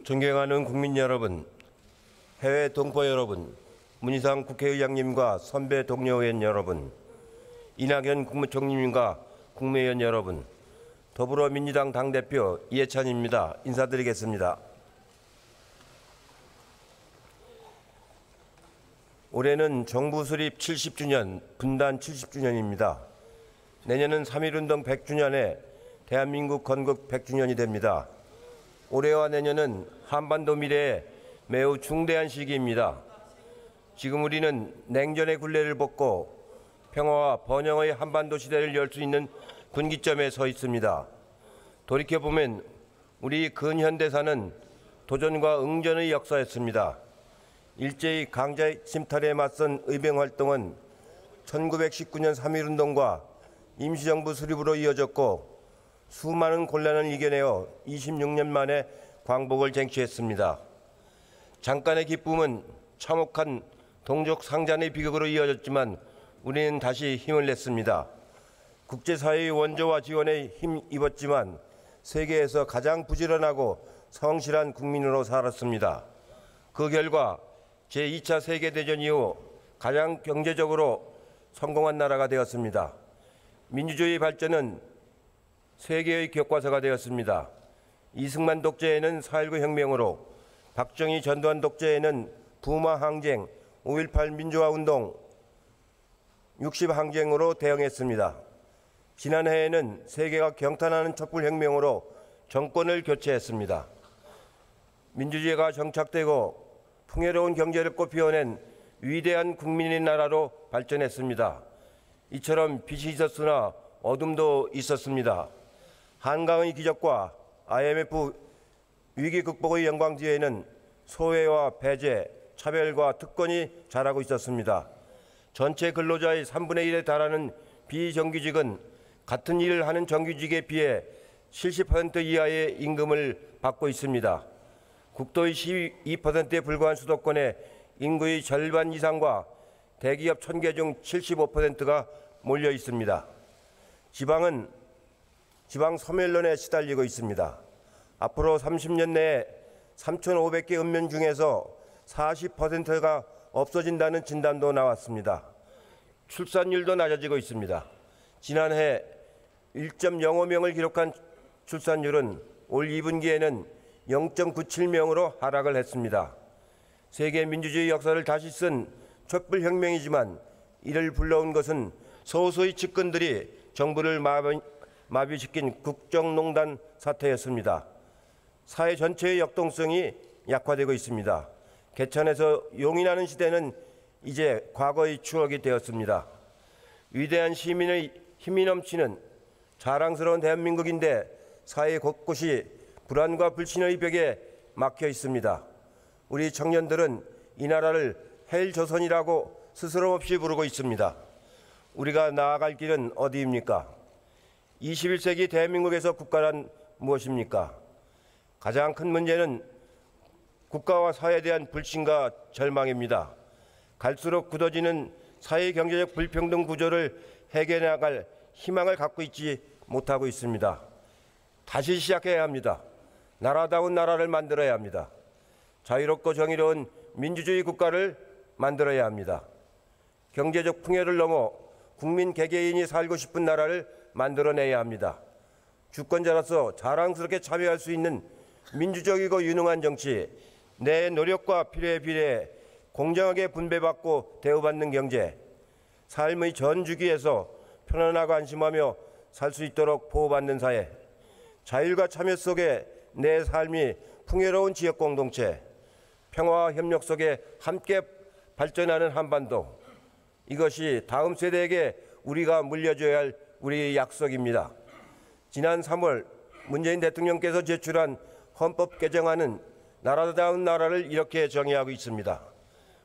존경하는 국민 여러분, 해외 동포 여러분, 문희상 국회의장님과 선배 동료 의원 여러분, 이낙연 국무총리님과 국무위원 여러분, 더불어민주당 당대표 이해찬입니다. 인사드리겠습니다. 올해는 정부 수립 70주년, 분단 70주년입니다. 내년은 3.1운동 100주년에 대한민국 건국 100주년이 됩니다. 올해와 내년은 한반도 미래에 매우 중대한 시기입니다. 지금 우리는 냉전의 굴레를 벗고 평화와 번영의 한반도 시대를 열 수 있는 분기점에 서 있습니다. 돌이켜보면 우리 근현대사는 도전과 응전의 역사였습니다. 일제히 강자 침탈에 맞선 의병활동은 1919년 3.1운동과 임시정부 수립으로 이어졌고 수많은 곤란을 이겨내어 26년 만에 광복을 쟁취했습니다. 잠깐의 기쁨은 참혹한 동족 상잔의 비극으로 이어졌지만 우리는 다시 힘을 냈습니다. 국제사회의 원조와 지원에 힘입었지만 세계에서 가장 부지런하고 성실한 국민으로 살았습니다. 그 결과 제2차 세계대전 이후 가장 경제적으로 성공한 나라가 되었습니다. 민주주의 발전은 세계의 교과서가 되었습니다. 이승만 독재에는 4.19 혁명으로, 박정희 전두환 독재에는 부마 항쟁, 5.18 민주화운동, 60 항쟁으로 대응했습니다. 지난해에는 세계가 경탄하는 촛불혁명으로 정권을 교체했습니다. 민주주의가 정착되고 풍요로운 경제를 꽃피워낸 위대한 국민의 나라로 발전했습니다. 이처럼 빛이 있었으나 어둠도 있었습니다. 한강의 기적과 IMF 위기 극복의 영광 뒤에는 소외와 배제, 차별과 특권이 자라고 있었습니다. 전체 근로자의 3분의 1에 달하는 비정규직은 같은 일을 하는 정규직에 비해 70% 이하의 임금을 받고 있습니다. 국토의 12%에 불과한 수도권에 인구의 절반 이상과 대기업 1000개 중 75%가 몰려 있습니다. 지방은 지방 소멸론에 시달리고 있습니다. 앞으로 30년 내에 3,500개 읍면 중에서 40%가 없어진다는 진단도 나왔습니다. 출산율도 낮아지고 있습니다. 지난해 1.05명을 기록한 출산율은 올 2분기에는 0.97명으로 하락을 했습니다. 세계 민주주의 역사를 다시 쓴 촛불혁명이지만 이를 불러온 것은 소수의 측근들이 정부를 마비시킨 국정농단 사태였습니다. 사회 전체의 역동성이 약화되고 있습니다. 개천에서 용이 나는 시대는 이제 과거의 추억이 되었습니다. 위대한 시민의 힘이 넘치는 자랑스러운 대한민국인데 사회 곳곳이 불안과 불신의 벽에 막혀 있습니다. 우리 청년들은 이 나라를 헬조선이라고 스스럼 없이 부르고 있습니다. 우리가 나아갈 길은 어디입니까? 21세기 대한민국에서 국가란 무엇입니까? 가장 큰 문제는 국가와 사회에 대한 불신과 절망입니다. 갈수록 굳어지는 사회 경제적 불평등 구조를 해결해 나갈 희망을 갖고 있지 못하고 있습니다. 다시 시작해야 합니다. 나라다운 나라를 만들어야 합니다. 자유롭고 정의로운 민주주의 국가를 만들어야 합니다. 경제적 풍요를 넘어 국민 개개인이 살고 싶은 나라를 만들어내야 합니다. 주권자로서 자랑스럽게 참여할 수 있는 민주적이고 유능한 정치, 내 노력과 필요에 비례해 공정하게 분배받고 대우받는 경제, 삶의 전 주기에서 편안하고 안심하며 살 수 있도록 보호받는 사회, 자율과 참여 속에 내 삶이 풍요로운 지역 공동체, 평화와 협력 속에 함께 발전하는 한반도, 이것이 다음 세대에게 우리가 물려줘야 할 우리의 약속입니다. 지난 3월 문재인 대통령께서 제출한 헌법 개정안은 나라다운 나라를 이렇게 정의하고 있습니다.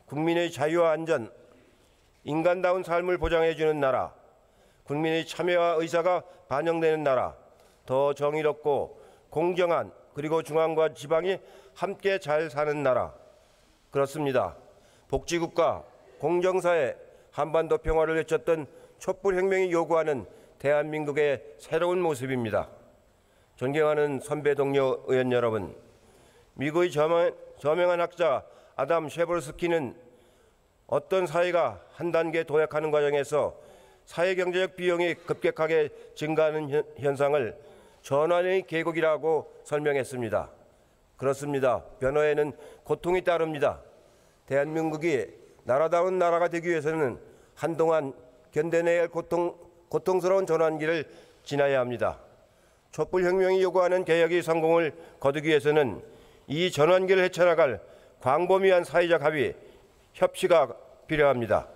국민의 자유와 안전, 인간다운 삶을 보장해주는 나라, 국민의 참여와 의사가 반영되는 나라, 더 정의롭고 공정한 그리고 중앙과 지방이 함께 잘 사는 나라. 그렇습니다. 복지국가, 공정사회, 한반도 평화를 외쳤던 촛불혁명이 요구하는 대한민국의 새로운 모습입니다. 존경하는 선배 동료 의원 여러분, 미국의 저명한 학자 아담 셰버스키는 어떤 사회가 한 단계 도약하는 과정에서 사회경제적 비용이 급격하게 증가하는 현상을 전환의 계곡이라고 설명했습니다. 그렇습니다. 변화에는 고통이 따릅니다. 대한민국이 나라다운 나라가 되기 위해서는 한동안 견뎌내야 할 고통스러운 전환기를 지나야 합니다. 촛불혁명이 요구하는 개혁의 성공을 거두기 위해서는 이 전환기를 헤쳐나갈 광범위한 사회적 합의, 협치가 필요합니다.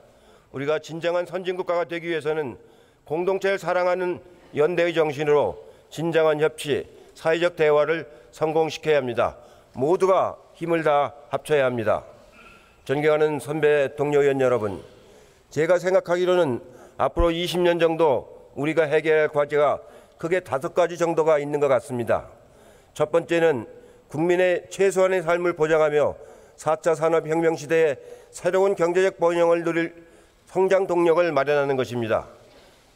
우리가 진정한 선진국가가 되기 위해서는 공동체를 사랑하는 연대의 정신으로 진정한 협치, 사회적 대화를 성공시켜야 합니다. 모두가 힘을 다해 합쳐야 합니다. 존경하는 선배 동료 의원 여러분, 제가 생각하기로는 앞으로 20년 정도 우리가 해결할 과제가 크게 5가지 정도가 있는 것 같습니다. 첫 번째는 국민의 최소한의 삶을 보장하며 4차 산업혁명 시대에 새로운 경제적 번영을 누릴 성장 동력을 마련하는 것입니다.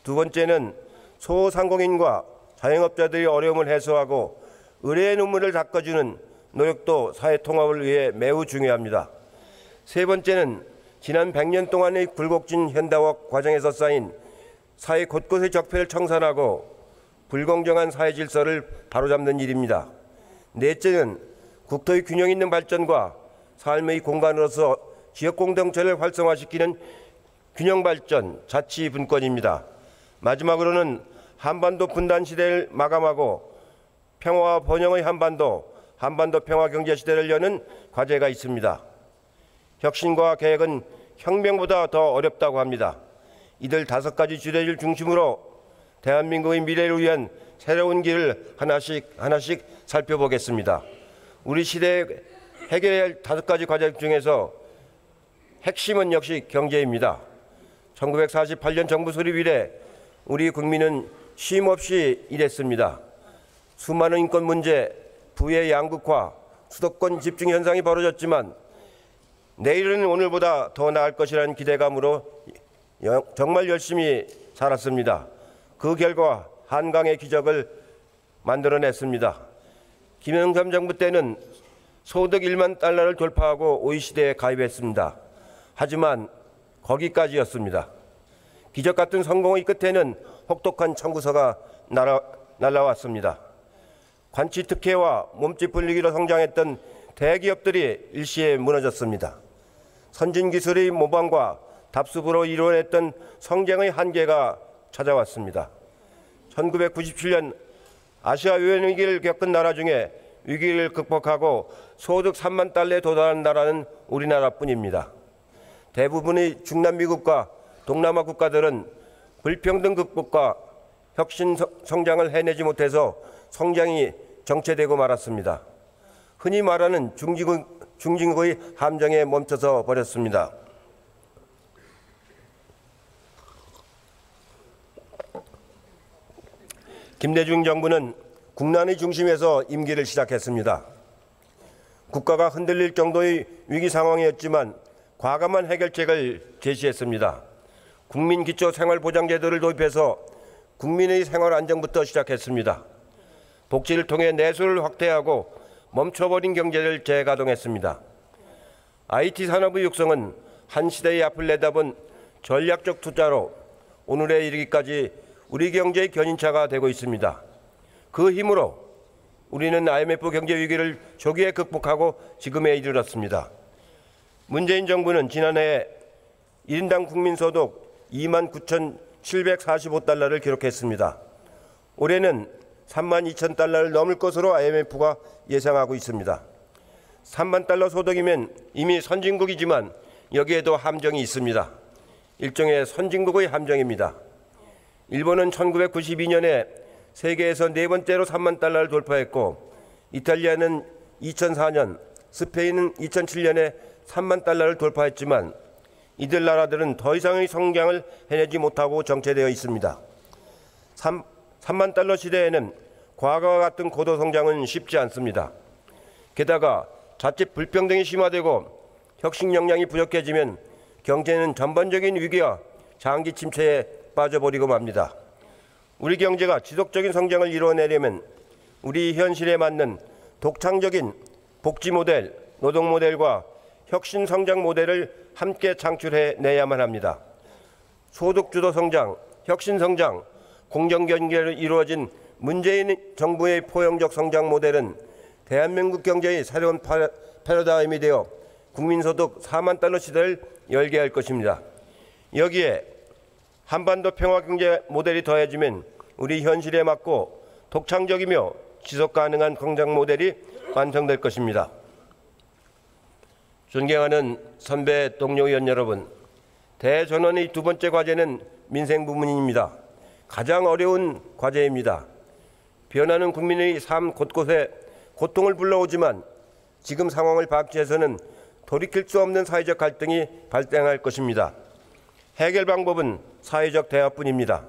두 번째는 소상공인과 자영업자들이 어려움을 해소하고 의뢰의 눈물을 닦아주는 노력도 사회 통합을 위해 매우 중요합니다. 세 번째는 지난 100년 동안의 굴곡진 현대화 과정에서 쌓인 사회 곳곳의 적폐를 청산하고 불공정한 사회 질서를 바로잡는 일입니다. 넷째는 국토의 균형 있는 발전과 삶의 공간으로서 지역 공동체를 활성화시키는 균형 발전, 자치 분권입니다. 마지막으로는 한반도 분단 시대를 마감하고 평화와 번영의 한반도 평화 경제 시대를 여는 과제가 있습니다. 혁신과 개혁은 혁명보다 더 어렵다고 합니다. 이들 5가지 주제를 중심으로 대한민국의 미래를 위한 새로운 길을 하나씩 살펴보겠습니다. 우리 시대에 해결해야 할 5가지 과제 중에서 핵심은 역시 경제입니다. 1948년 정부 수립 이래 우리 국민은 쉼없이 일했습니다. 수많은 인권 문제, 부의 양극화, 수도권 집중 현상이 벌어졌지만 내일은 오늘보다 더 나을 것이라는 기대감으로 정말 열심히 살았습니다. 그 결과 한강의 기적을 만들어냈습니다. 김영삼 정부 때는 소득 1만 달러를 돌파하고 OECD에 가입했습니다. 하지만 거기까지였습니다. 기적 같은 성공의 끝에는 혹독한 청구서가 날아왔습니다. 관치 특혜와 몸집 불리기로 성장했던 대기업들이 일시에 무너졌습니다. 선진 기술의 모방과 답습으로 이루어냈던 성장의 한계가 찾아왔습니다. 1997년 아시아 유엔 위기를 겪은 나라 중에 위기를 극복하고 소득 3만 달러에 도달한 나라는 우리나라뿐입니다. 대부분의 중남미국과 동남아 국가들은 불평등 극복과 혁신 성장을 해내지 못해서 성장이 정체되고 말았습니다. 흔히 말하는 중진국의 함정에 멈춰서 버렸습니다. 김대중 정부는 국난의 중심에서 임기를 시작했습니다. 국가가 흔들릴 정도의 위기 상황이었지만 과감한 해결책을 제시했습니다. 국민기초생활보장제도를 도입해서 국민의 생활 안정부터 시작했습니다. 복지를 통해 내수를 확대하고 멈춰버린 경제를 재가동했습니다. IT 산업의 육성은 한 시대의 앞을 내다본 전략적 투자로 오늘에 이르기까지 우리 경제의 견인차가 되고 있습니다. 그 힘으로 우리는 IMF 경제 위기를 조기에 극복하고 지금에 이르렀습니다. 문재인 정부는 지난해 1인당 국민소득 29,745달러를 기록했습니다. 올해는 32,000달러를 넘을 것으로 IMF가 예상하고 있습니다. 3만 달러 소득이면 이미 선진국이지만 여기에도 함정이 있습니다. 일종의 선진국의 함정입니다. 일본은 1992년에 세계에서 4번째로 3만 달러를 돌파했고 이탈리아는 2004년, 스페인은 2007년에 3만 달러를 돌파했지만 이들 나라들은 더 이상의 성장을 해내지 못하고 정체되어 있습니다. 3만 달러 시대에는 과거와 같은 고도 성장은 쉽지 않습니다. 게다가 자칫 불평등이 심화되고 혁신 역량이 부족해지면 경제는 전반적인 위기와 장기 침체에 빠져버리고 맙니다. 우리 경제가 지속적인 성장을 이루어내려면 우리 현실에 맞는 독창적인 복지 모델, 노동 모델과 혁신 성장 모델을 함께 창출해내야만 합니다. 소득주도 성장, 혁신 성장, 공정 경제로 이루어진 문재인 정부의 포용적 성장 모델은 대한민국 경제의 새로운 패러다임이 되어 국민소득 4만 달러 시대를 열게 할 것입니다. 여기에 한반도 평화경제 모델이 더해지면 우리 현실에 맞고 독창적이며 지속가능한 성장 모델이 완성될 것입니다. 존경하는 선배 동료 의원 여러분, 대전원의 두 번째 과제는 민생 부문입니다. 가장 어려운 과제입니다. 변하는 국민의 삶 곳곳에 고통을 불러오지만 지금 상황을 박제해서는 돌이킬 수 없는 사회적 갈등이 발생할 것입니다. 해결 방법은 사회적 대화뿐입니다.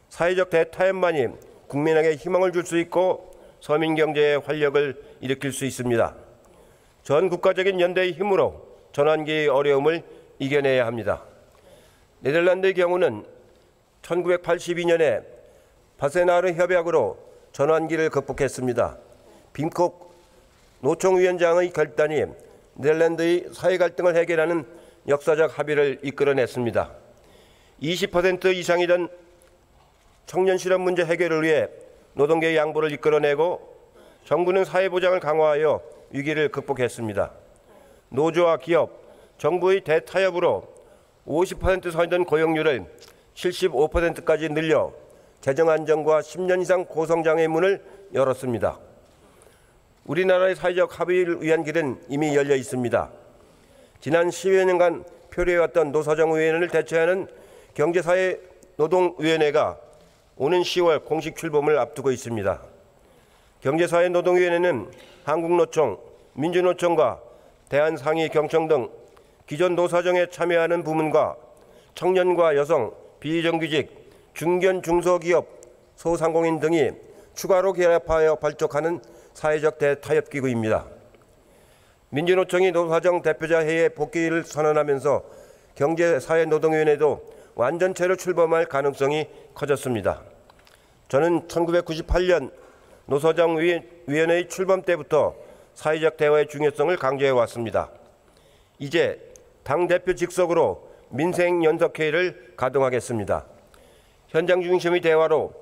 사회적 대타협만이 국민에게 희망을 줄 수 있고 서민 경제의 활력을 일으킬 수 있습니다. 전 국가적인 연대의 힘으로 전환기의 어려움을 이겨내야 합니다. 네덜란드의 경우는 1982년에 바세나르 협약으로 전환기를 극복했습니다. 빔콕 노총위원장의 결단이 네덜란드의 사회 갈등을 해결하는 역사적 합의를 이끌어냈습니다. 20% 이상이던 청년 실업 문제 해결을 위해 노동계의 양보를 이끌어내고 정부는 사회보장을 강화하여 위기를 극복했습니다. 노조와 기업, 정부의 대타협으로 50% 선이던 고용률을 75%까지 늘려 재정 안정과 10년 이상 고성장의 문을 열었습니다. 우리나라의 사회적 합의를 위한 길은 이미 열려 있습니다. 지난 10여 년간 표류해왔던 노사정위원회를 대체하는 경제사회노동위원회가 오는 10월 공식 출범을 앞두고 있습니다. 경제사회노동위원회는 한국노총, 민주노총과 대한상의경청 등 기존 노사정에 참여하는 부문과 청년과 여성, 비정규직, 중견 중소기업, 소상공인 등이 추가로 결합하여 발족하는 사회적 대타협기구입니다. 민주노총이 노사정 대표자 회의 복귀를 선언하면서 경제사회노동위원회도 완전체로 출범할 가능성이 커졌습니다. 저는 1998년 노사정위원회의 출범 때부터 사회적 대화의 중요성을 강조해 왔습니다. 이제 당대표 직속으로 민생연석회의를 가동하겠습니다. 현장 중심의 대화로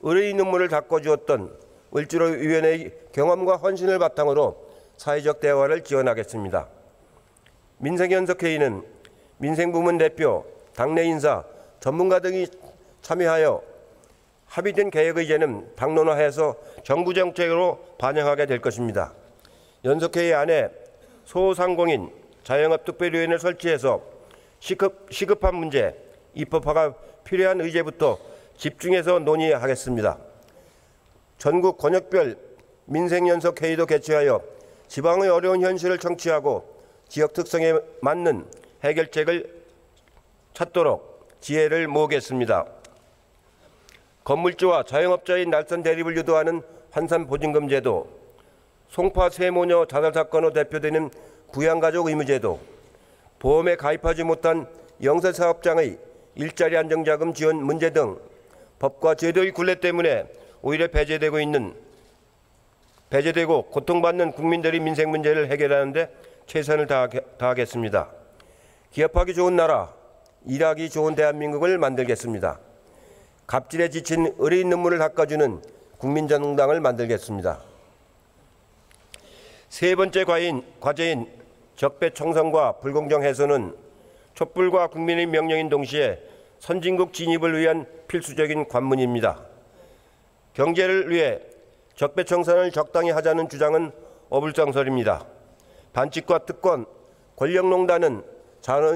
의뢰의 눈물을 닦아주었던 을지로위원회의 경험과 헌신을 바탕으로 사회적 대화를 지원하겠습니다. 민생연석회의는 민생부문 대표, 당내 인사, 전문가 등이 참여하여 합의된 개혁 의제는 당론화해서 정부 정책으로 반영하게 될 것입니다. 연석회의 안에 소상공인, 자영업 특별위원회를 설치해서 시급한 문제, 입법화가 필요한 의제부터 집중해서 논의하겠습니다. 전국 권역별 민생연석회의도 개최하여 지방의 어려운 현실을 청취하고 지역 특성에 맞는 해결책을 찾도록 지혜를 모으겠습니다. 건물주와 자영업자의 날선 대립을 유도하는 환산보증금 제도, 송파 세모녀 자살 사건으로 대표되는 부양가족 의무제도, 보험에 가입하지 못한 영세사업장의 일자리 안정자금 지원 문제 등 법과 제도의 굴레 때문에 오히려 배제되고 고통받는 국민들의 민생 문제를 해결하는 데 최선을 다하겠습니다. 기업하기 좋은 나라, 일하기 좋은 대한민국을 만들겠습니다. 갑질에 지친 의뢰인 눈물을 닦아주는 국민정당을 만들겠습니다. 세 번째 과제인 적폐청산과 불공정 해소는 촛불과 국민의 명령인 동시에 선진국 진입을 위한 필수적인 관문입니다. 경제를 위해 적폐청산을 적당히 하자는 주장은 어불성설입니다. 반칙과 특권, 권력농단은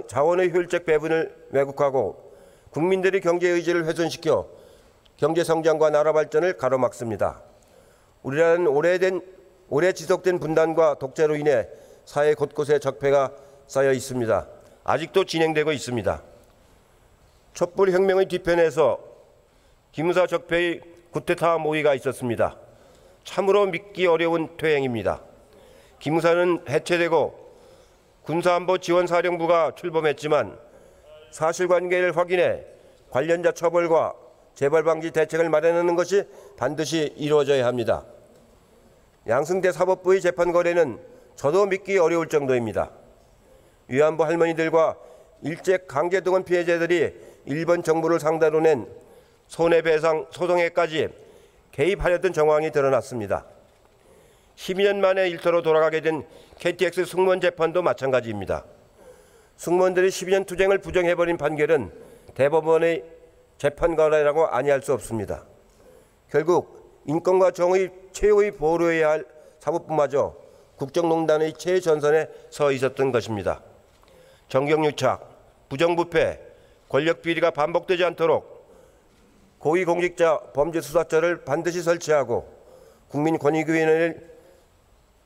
자원의 효율적 배분을 왜곡하고 국민들의 경제 의지를 훼손시켜 경제 성장과 나라 발전을 가로막습니다. 우리나라는 오래 지속된 분단과 독재로 인해 사회 곳곳에 적폐가 쌓여 있습니다. 아직도 진행되고 있습니다. 촛불혁명의 뒤편에서 기무사 적폐의 쿠데타 모의가 있었습니다. 참으로 믿기 어려운 퇴행입니다. 기무사는 해체되고 군사안보지원사령부가 출범했지만 사실관계를 확인해 관련자 처벌과 재발 방지 대책을 마련하는 것이 반드시 이루어져야 합니다. 양승태 사법부의 재판 거래는 저도 믿기 어려울 정도입니다. 위안부 할머니들과 일제 강제동원 피해자들이 일본 정부를 상대로 낸 손해배상 소송에까지 개입하려던 정황이 드러났습니다. 12년 만에 일터로 돌아가게 된 KTX 승무원 재판도 마찬가지입니다. 승무원들이 12년 투쟁을 부정해버린 판결은 대법원의 재판 거래라고 아니할 수 없습니다. 결국 인권과 정의 최후의 보루해야 할 사법부마저 국정농단의 최전선에 서 있었던 것입니다. 정경유착, 부정부패, 권력비리가 반복되지 않도록 고위공직자 범죄수사처를 반드시 설치하고 국민권익위원회를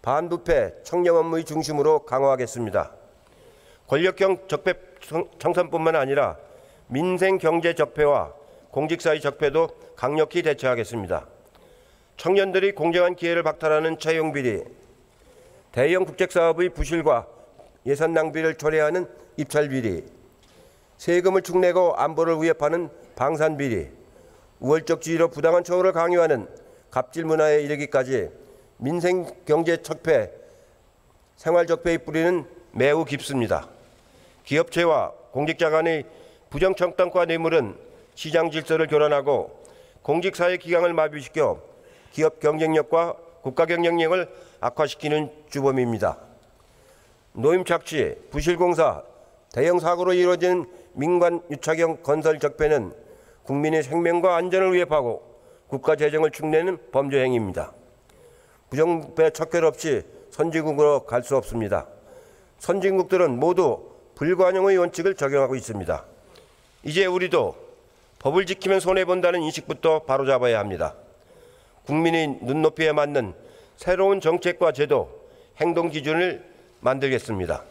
반부패 청렴 업무의 중심으로 강화하겠습니다. 권력형 적폐 청산뿐만 아니라 민생 경제 적폐와 공직사의 적폐도 강력히 대처하겠습니다. 청년들이 공정한 기회를 박탈하는 채용비리, 대형 국책사업의 부실과 예산 낭비를 초래하는 입찰비리, 세금을 축내고 안보를 위협하는 방산비리, 우월적 지위로 부당한 처우를 강요하는 갑질 문화에 이르기까지 민생 경제 적폐, 생활 적폐의 뿌리는 매우 깊습니다. 기업체와 공직자 간의 부정청탁과 뇌물은 시장 질서를 교란하고 공직사회 기강을 마비시켜 기업 경쟁력과 국가 경쟁력을 악화시키는 주범입니다. 노임착취, 부실공사, 대형 사고로 이루어진 민관 유착형 건설 적폐는 국민의 생명과 안전을 위협하고 국가 재정을 축내는 범죄 행위입니다. 부정부패 척결 없이 선진국으로 갈 수 없습니다. 선진국들은 모두 불관용의 원칙을 적용하고 있습니다. 이제 우리도 법을 지키면 손해본다는 인식부터 바로잡아야 합니다. 국민의 눈높이에 맞는 새로운 정책과 제도, 행동 기준을 만들겠습니다.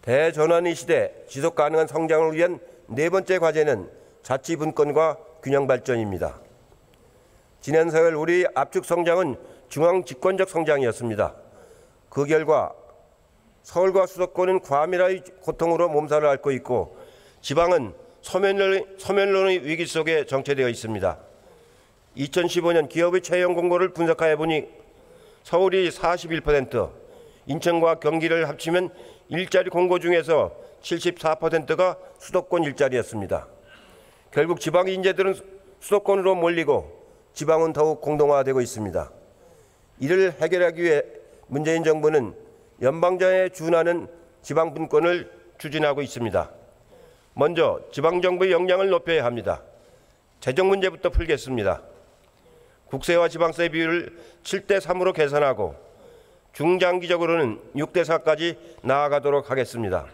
대전환의 시대 지속 가능한 성장을 위한 네 번째 과제는 자치분권과 균형 발전입니다. 지난 세월 우리 압축 성장은 중앙 집권적 성장이었습니다. 그 결과 서울과 수도권은 과밀화의 고통으로 몸살을 앓고 있고 지방은 소멸론의 위기 속에 정체되어 있습니다. 2015년 기업의 채용 공고를 분석해 보니 서울이 41%, 인천과 경기를 합치면 일자리 공고 중에서 74%가 수도권 일자리였습니다. 결국 지방 인재들은 수도권으로 몰리고 지방은 더욱 공동화되고 있습니다. 이를 해결하기 위해 문재인 정부는 연방제에 준하는 지방분권을 추진하고 있습니다. 먼저 지방정부의 역량을 높여야 합니다. 재정 문제부터 풀겠습니다. 국세와 지방세 비율을 7대3으로 계산하고 중장기적으로는 6대4까지 나아가도록 하겠습니다.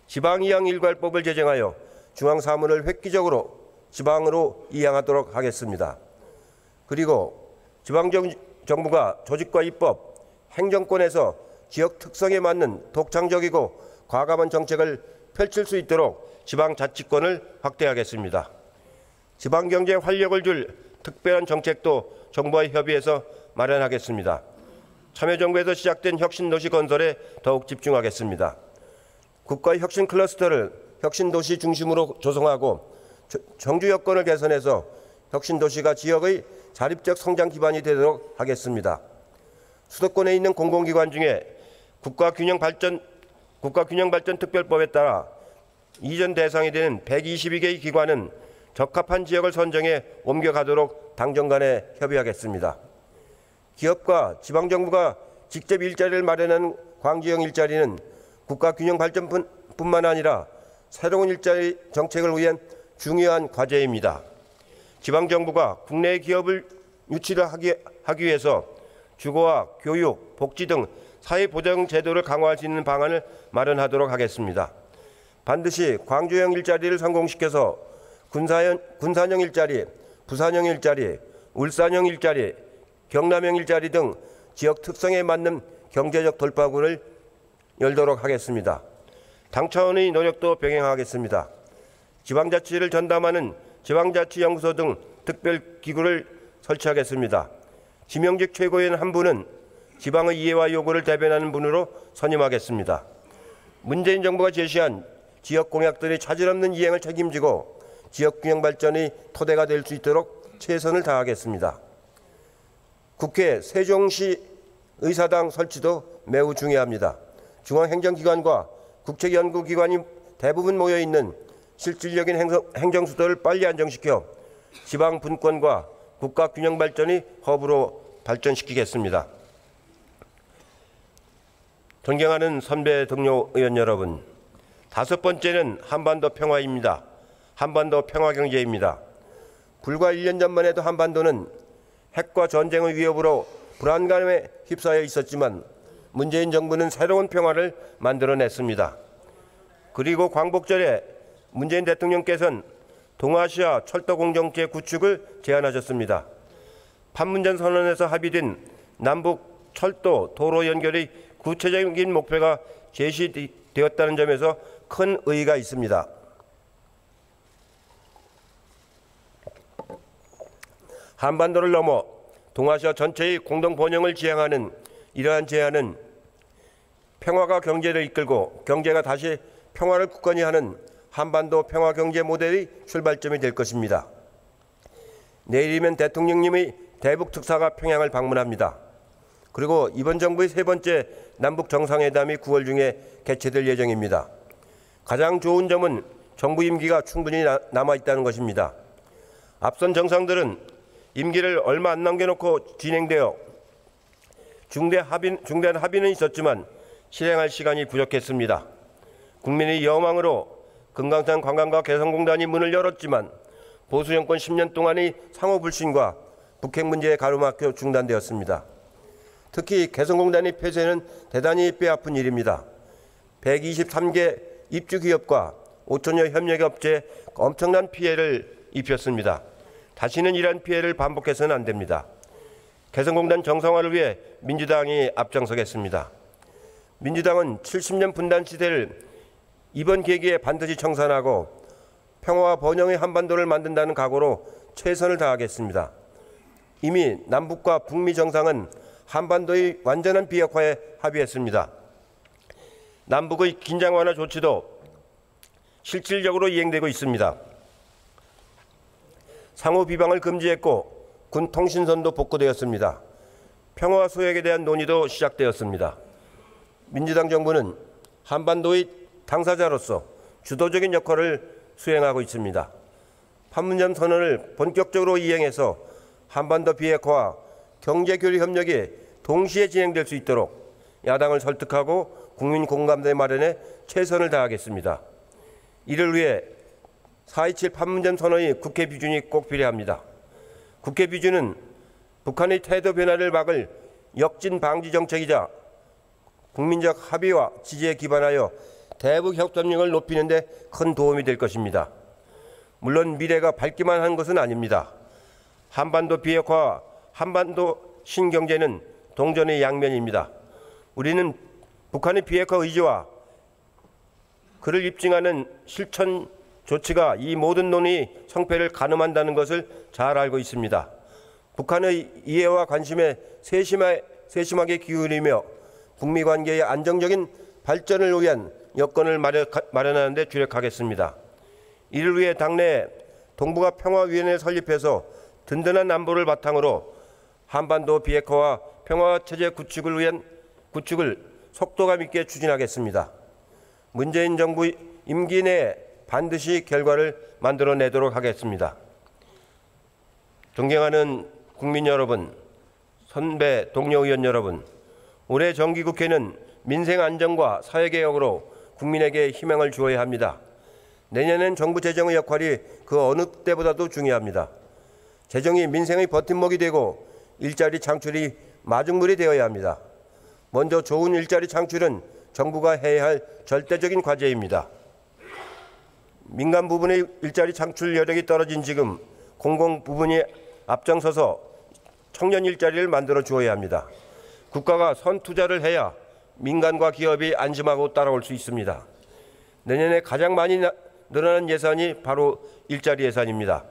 지방이양 일괄법을 제정하여 중앙사무를 획기적으로 지방으로 이양하도록 하겠습니다. 그리고 지방정부가 조직과 입법, 행정권에서 지역 특성에 맞는 독창적이고 과감한 정책을 펼칠 수 있도록 지방자치권을 확대하겠습니다. 지방경제에 활력을 줄 특별한 정책도 정부와 협의해서 마련하겠습니다. 참여정부에서 시작된 혁신도시 건설에 더욱 집중하겠습니다. 국가 혁신 클러스터를 혁신도시 중심으로 조성하고 정주 여건을 개선해서 혁신도시가 지역의 자립적 성장 기반이 되도록 하겠습니다. 수도권에 있는 공공기관 중에 국가균형발전특별법에 따라 이전 대상이 되는 122개의 기관은 적합한 지역을 선정해 옮겨가도록 당정 간에 협의하겠습니다. 기업과 지방정부가 직접 일자리를 마련하는 광주형 일자리는 국가균형발전뿐만 아니라 새로운 일자리 정책을 위한 중요한 과제입니다. 지방정부가 국내 기업을 유치를 하기 위해서 주거와 교육, 복지 등 사회보장 제도를 강화할 수 있는 방안을 마련하도록 하겠습니다. 반드시 광주형 일자리를 성공시켜서 군산형 일자리, 부산형 일자리, 울산형 일자리, 경남형 일자리 등 지역 특성에 맞는 경제적 돌파구를 열도록 하겠습니다. 당 차원의 노력도 병행하겠습니다. 지방자치를 전담하는 지방자치연구소 등 특별기구를 설치하겠습니다. 지명직 최고위원 한 분은 지방의 이해와 요구를 대변하는 분으로 선임하겠습니다. 문재인 정부가 제시한 지역 공약들의 차질 없는 이행을 책임지고 지역 균형 발전의 토대가 될 수 있도록 최선을 다하겠습니다. 국회 세종시 의사당 설치도 매우 중요합니다. 중앙행정기관과 국책연구기관이 대부분 모여있는 실질적인 행정수도를 빨리 안정시켜 지방 분권과 국가 균형 발전이 허브로 발전시키겠습니다. 존경하는 선배 동료 의원 여러분, 다섯 번째는 한반도 평화입니다. 한반도 평화 경제입니다. 불과 1년 전만 해도 한반도는 핵과 전쟁의 위협으로 불안감에 휩싸여 있었지만 문재인 정부는 새로운 평화를 만들어냈습니다. 그리고 광복절에 문재인 대통령께서는 동아시아 철도 공정체 구축을 제안하셨습니다. 판문점 선언에서 합의된 남북 철도 도로 연결의 구체적인 목표가 제시되었다는 점에서 큰 의의가 있습니다. 한반도를 넘어 동아시아 전체의 공동 번영을 지향하는 이러한 제안은 평화가 경제를 이끌고 경제가 다시 평화를 굳건히 하는 한반도 평화 경제 모델의 출발점이 될 것입니다. 내일이면 대통령님의 대북 특사가 평양을 방문합니다. 그리고 이번 정부의 세 번째 남북 정상회담이 9월 중에 개최될 예정입니다. 가장 좋은 점은 정부 임기가 충분히 남아 있다는 것입니다. 앞선 정상들은 임기를 얼마 안 남겨놓고 진행되어 중대한 합의는 있었지만 실행할 시간이 부족했습니다. 국민의 여망으로 금강산 관광과 개성공단이 문을 열었지만 보수 정권 10년 동안의 상호 불신과 북핵 문제에 가로막혀 중단되었습니다. 특히 개성공단의 폐쇄는 대단히 뼈아픈 일입니다. 123개 입주 기업과 5천여 협력업체에 엄청난 피해를 입혔습니다. 다시는 이러한 피해를 반복해서는 안 됩니다. 개성공단 정상화를 위해 민주당이 앞장서겠습니다. 민주당은 70년 분단 시대를 이번 계기에 반드시 청산하고 평화와 번영의 한반도를 만든다는 각오로 최선을 다하겠습니다. 이미 남북과 북미 정상은 한반도의 완전한 비핵화에 합의했습니다. 남북의 긴장 완화 조치도 실질적으로 이행되고 있습니다. 상호 비방을 금지했고 군 통신선도 복구되었습니다. 평화와 소액에 대한 논의도 시작되었습니다. 민주당 정부는 한반도의 당사자로서 주도적인 역할을 수행하고 있습니다. 판문점 선언을 본격적으로 이행해서 한반도 비핵화와 경제교류 협력이 동시에 진행될 수 있도록 야당을 설득하고 국민 공감대 마련에 최선을 다하겠습니다. 이를 위해 4.27 판문점 선언의 국회 비준이 꼭 필요합니다. 국회 비준은 북한의 태도 변화를 막을 역진 방지 정책이자 국민적 합의와 지지에 기반하여 대북 협력을 높이는 데 큰 도움이 될 것입니다. 물론 미래가 밝기만 한 것은 아닙니다. 한반도 비핵화와 한반도 신경제는 동전의 양면입니다. 우리는 북한의 비핵화 의지와 그를 입증하는 실천 조치가 이 모든 논의 성패를 가늠한다는 것을 잘 알고 있습니다. 북한의 이해와 관심에 세심하게 기울이며 북미 관계의 안정적인 발전을 위한 여건을 마련하는 데 주력하겠습니다. 이를 위해 당내 동북아 평화위원회를 설립해서 든든한 안보를 바탕으로 한반도 비핵화와 평화체제 구축을 속도감 있게 추진하겠습니다. 문재인 정부 임기 내에 반드시 결과를 만들어내도록 하겠습니다. 존경하는 국민 여러분, 선배 동료 의원 여러분, 올해 정기국회는 민생 안정과 사회개혁으로 국민에게 희망을 주어야 합니다. 내년엔 정부 재정의 역할이 그 어느 때보다도 중요합니다. 재정이 민생의 버팀목이 되고 일자리 창출이 마중물이 되어야 합니다. 먼저 좋은 일자리 창출은 정부가 해야 할 절대적인 과제입니다. 민간 부분의 일자리 창출 여력이 떨어진 지금 공공 부분이 앞장서서 청년 일자리를 만들어 주어야 합니다. 국가가 선투자를 해야 민간과 기업이 안심하고 따라올 수 있습니다. 내년에 가장 많이 늘어난 예산이 바로 일자리 예산입니다.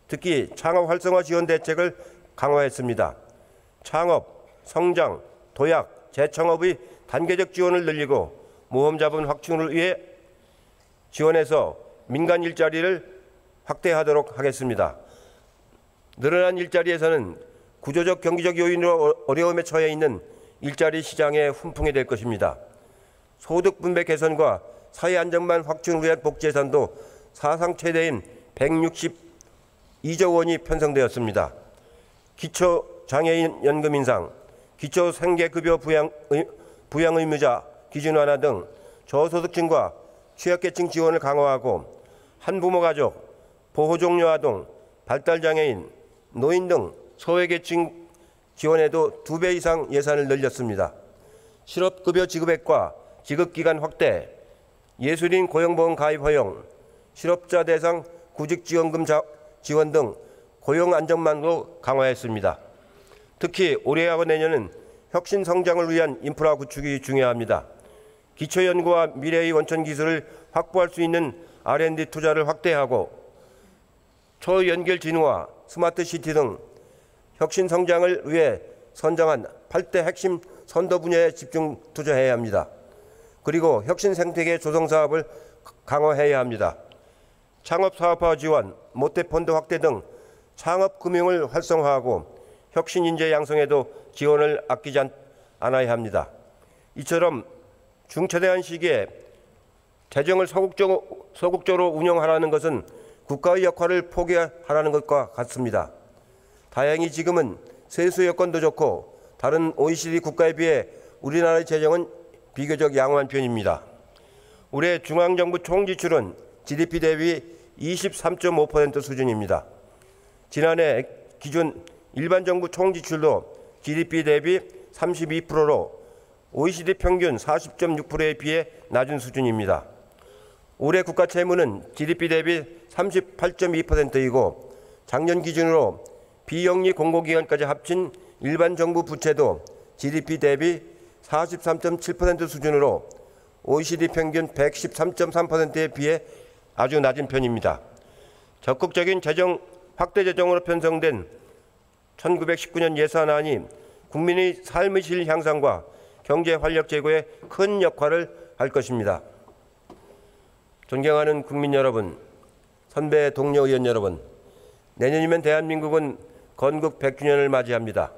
특히 창업 활성화 지원 대책을 강화했습니다. 창업, 성장, 도약, 재창업의 단계적 지원을 늘리고 모험 자본 확충을 위해 지원해서 민간 일자리를 확대하도록 하겠습니다. 늘어난 일자리에서는 구조적 경기적 요인으로 어려움에 처해 있는 일자리 시장의 훈풍이 될 것입니다. 소득 분배 개선과 사회 안정망 확충을 위한 복지 예산도 사상 최대인 162조 원이 편성되었습니다. 기초장애인 연금 인상, 기초생계급여 부양 의무자 기준 완화 등 저소득층과 취약계층 지원을 강화하고 한부모 가족, 보호종료 아동, 발달장애인, 노인 등 소외계층 지원에도 2배 이상 예산을 늘렸습니다. 실업급여 지급액과 지급기간 확대, 예술인 고용보험 가입 허용, 실업자 대상 구직지원금 지원 등 고용 안정망도 강화했습니다. 특히 올해하고 내년은 혁신 성장을 위한 인프라 구축이 중요합니다. 기초연구와 미래의 원천 기술을 확보할 수 있는 R&D 투자를 확대하고 초연결 진화, 스마트 시티 등 혁신 성장을 위해 선정한 8대 핵심 선도 분야에 집중 투자해야 합니다. 그리고 혁신 생태계 조성 사업을 강화해야 합니다. 창업 사업화 지원, 모태 펀드 확대 등 창업 금융을 활성화하고 혁신 인재 양성에도 지원을 아끼지 않아야 합니다. 이처럼 중차대한 시기에 재정을 소극적으로 운영하라는 것은 국가의 역할을 포기하라는 것과 같습니다. 다행히 지금은 세수 여건도 좋고 다른 OECD 국가에 비해 우리나라의 재정은 비교적 양호한 편입니다. 올해 중앙정부 총지출은 GDP 대비 23.5% 수준입니다. 지난해 기준 일반 정부 총지출도 GDP 대비 32%로 OECD 평균 40.6%에 비해 낮은 수준입니다. 올해 국가 채무는 GDP 대비 38.2%이고 작년 기준으로 비영리 공공기관까지 합친 일반 정부 부채도 GDP 대비 43.7% 수준으로 OECD 평균 113.3%에 비해 아주 낮은 편입니다. 적극적인 확대 재정으로 편성된 1919년 예산안이 국민의 삶의 질 향상과 경제 활력 제고에 큰 역할을 할 것입니다. 존경하는 국민 여러분, 선배 동료 의원 여러분, 내년이면 대한민국은 건국 100주년을 맞이합니다.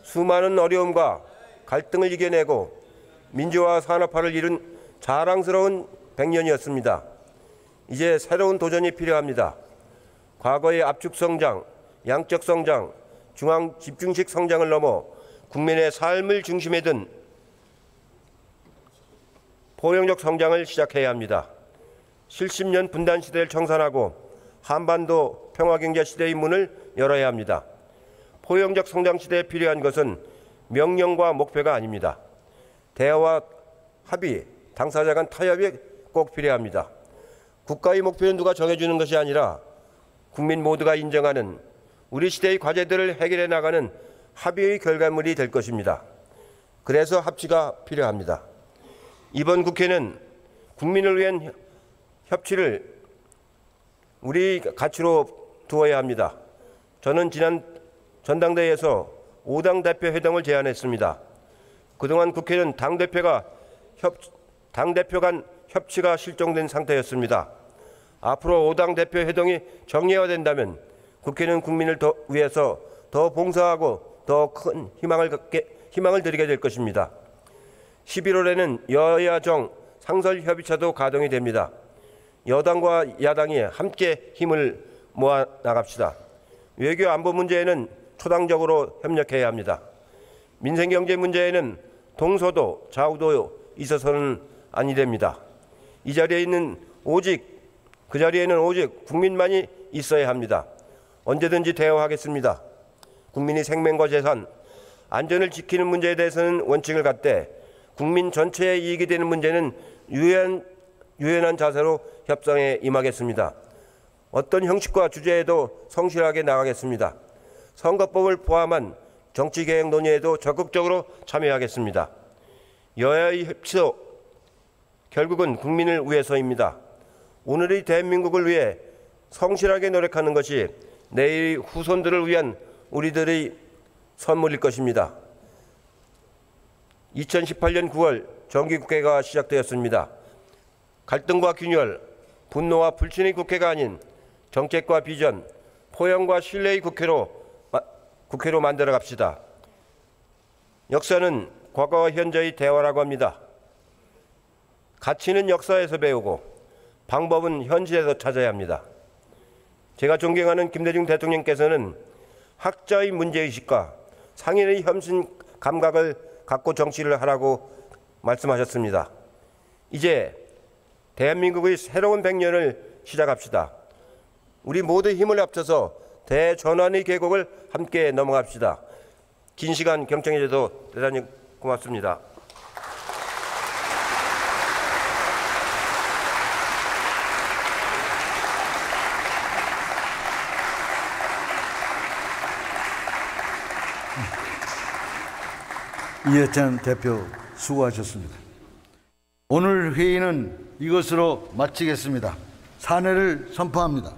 수많은 어려움과 갈등을 이겨내고 민주화 산업화를 이룬 자랑스러운 100년이었습니다. 이제 새로운 도전이 필요합니다. 과거의 압축 성장, 양적 성장, 중앙 집중식 성장을 넘어 국민의 삶을 중심에 둔 포용적 성장을 시작해야 합니다. 70년 분단 시대를 청산하고 한반도 평화경제 시대의 문을 열어야 합니다. 포용적 성장 시대에 필요한 것은 명령과 목표가 아닙니다. 대화와 합의, 당사자 간 타협이 꼭 필요합니다. 국가의 목표는 누가 정해주는 것이 아니라 국민 모두가 인정하는 우리 시대의 과제들을 해결해 나가는 합의의 결과물이 될 것입니다. 그래서 합치가 필요합니다. 이번 국회는 국민을 위한 협치를 우리 가치로 두어야 합니다. 저는 지난 전당대회에서 5당 대표 회동을 제안했습니다. 그동안 국회는 당대표 간 협치가 실종된 상태였습니다. 앞으로 5당 대표 회동이 정례화된다면 국회는 국민을 위해서 더 봉사하고 더 큰 희망을 드리게 될 것입니다. 11월에는 여야정 상설협의체도 가동이 됩니다. 여당과 야당이 함께 힘을 모아 나갑시다. 외교 안보 문제에는 초당적으로 협력해야 합니다. 민생경제 문제에는 동서도 좌우도 있어서는 아니 됩니다. 그 자리에는 오직 국민만이 있어야 합니다. 언제든지 대화하겠습니다. 국민의 생명과 재산, 안전을 지키는 문제에 대해서는 원칙을 갖되 국민 전체의 이익이 되는 문제는 유연한 자세로 협상에 임하겠습니다. 어떤 형식과 주제에도 성실하게 나가겠습니다. 선거법을 포함한 정치개혁 논의에도 적극적으로 참여하겠습니다. 여야의 협치도 결국은 국민을 위해서입니다. 오늘의 대한민국을 위해 성실하게 노력하는 것이 내일 후손들을 위한 우리들의 선물일 것입니다. 2018년 9월 정기국회가 시작되었습니다. 갈등과 균열, 분노와 불신의 국회가 아닌 정책과 비전, 포용과 신뢰의 국회로 국회로 만들어 갑시다. 역사는 과거와 현재의 대화라고 합니다. 가치는 역사에서 배우고 방법은 현실에서 찾아야 합니다. 제가 존경하는 김대중 대통령께서는 학자의 문제의식과 상인의 혐신 감각을 갖고 정치를 하라고 말씀하셨습니다. 이제 대한민국의 새로운 100년을 시작합시다. 우리 모두 힘을 합쳐서 대전환의 계곡을 함께 넘어갑시다. 긴 시간 경청해 주셔서 대단히 고맙습니다. 이해찬 대표 수고하셨습니다. 오늘 회의는 이것으로 마치겠습니다. 사내를 선포합니다.